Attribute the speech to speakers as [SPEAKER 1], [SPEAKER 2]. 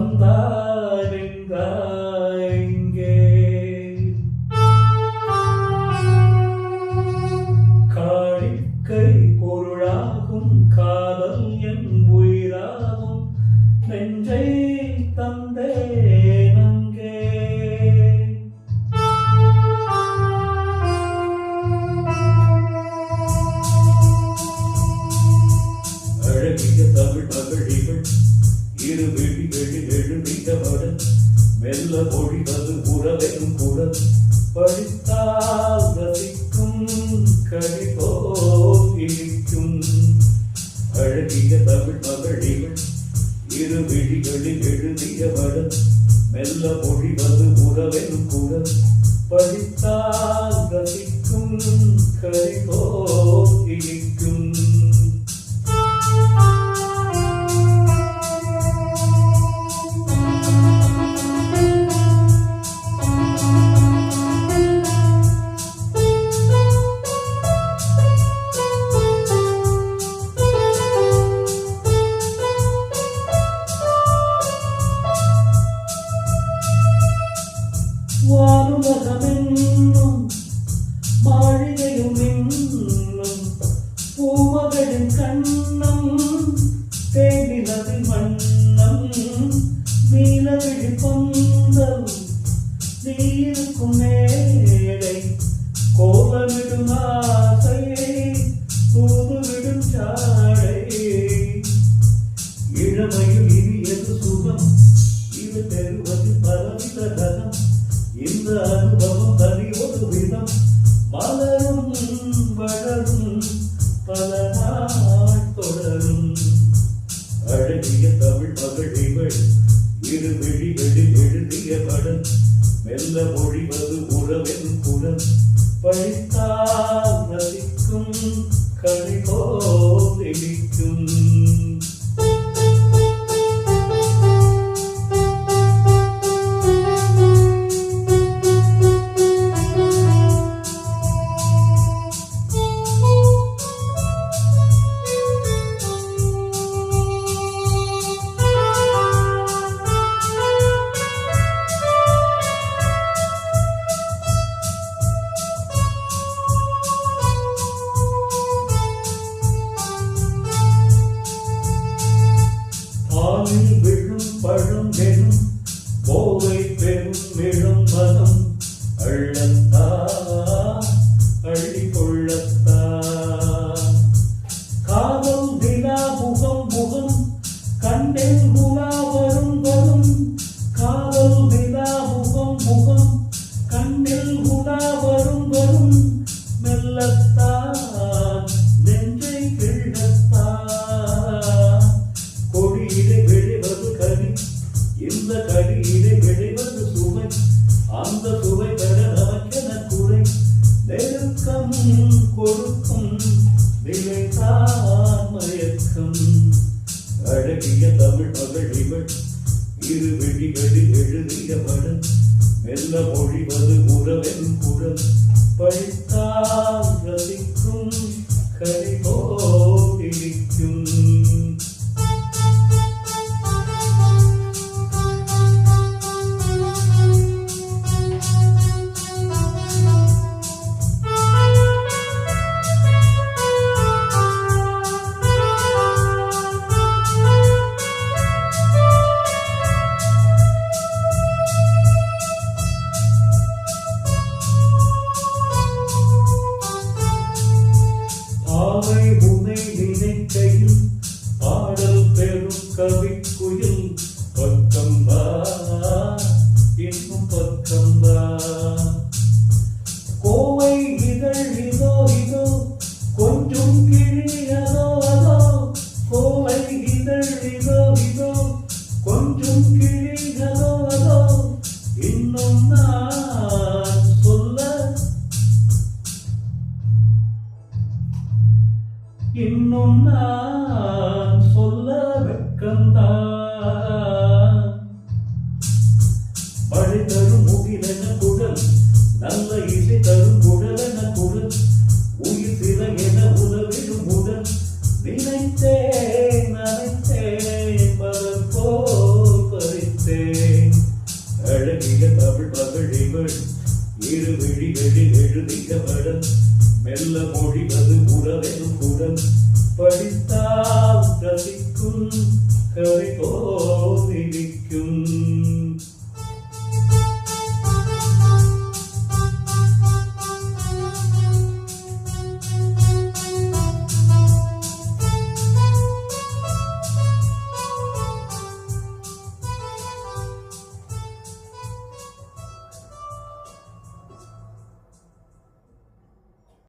[SPEAKER 1] வந்தாய் நின்றாய் இங்கே. காணிக்கை பொருளாகும் காதல் என் உயிராகும் நெஞ்சை தந்தேன் அங்கே. அழகிய தமிழ் மகளிகள் இரு விழிகளில் எழுதியவடன் மெல்ல மொழிவது உறவெனும் குரல் படித்தால் ரசிக்கும் கழிபோல் இனிக்கும். அழகிய தமிழ் மகளிகள் இரு விழிகளில் எழுதியவடன் மெல்ல மொழிவது உறவெனும் குரல் படித்தால் ரசிக்கும் கழிபோல் இனிக்கும். வானுலகமென்னும் மாளிகையும் இன்னும் பூமகளின் கண்ணம் தேனிலவின் வண்ணம் நீலவிழி கொந்தம் நீருக்கும் மேலை கோலமிடும் ஆசையை தூதுவிடும் சாடை. இளமையில் இனியது சுகம் இது பெறுவது பரவித கனம். இந்த அனுபவம் தனி ஒரு விதம் மலரும் வளரும் பல நாள் தொடரும். அழகிய தமிழ் மகளிகள் இரு விழிகளில் எழுதியவடன் மெல்ல மொழிவது உறவென் குரல் படித்தால் ரசிக்கும் கழிபோல் இனிக்கும். விழும் பழம் வெறும் போவை பெரும் விழும் மனம் அள்ளத்தா அள்ளி கொள்ளத்தா. காதல் விழா முகம் முகம் கண்ணில் குலா வரும் வரும். காதல் விழா முகம் முகம் கண்ணில் குலா வரும் வரும். மெல்லத்தான் நெஞ்சை கிள்ளத்தான் கொடியிலே விளைவது கனி. இந்த கனியிலே விளைவது சுவை. அந்த சுவை பெற நமக்கென குறை நெருக்கம் கொடுக்கும் நிலைதான் மயக்கம். அழகிய தமிழ் மகளிகள் இரு விழிகளில் எழுதியவடன் மெல்ல மொழிவது உறவென் குரல் படித்தால் ரசிக்கும் கழிபோல் இனிக்கும். உன்னை நினைக்கையில் பாடல் பெரும் கவிக்குயில் பக்கம்பா இன்னும் பக்கம்பா. கோவை இதழ் இதோ இதோ கொஞ்சம் கிழியதோ அதோ. கோவை இதழ் இதோ இதோ கொஞ்சம் கிழியதோ அதோ. இன்னும் நான் சொல்ல இன்னும் நான் சொல்ல வெட்கம்தான். மழை தரும் முகிலென குடல் நல்ல இசை தரும் குடலென குடல் உயிர் சிறகென உதவிடும் உடல் நினைத்தேன் நினைத்தேன் பலர் போல் பறித்தேன். மெல்ல மொழி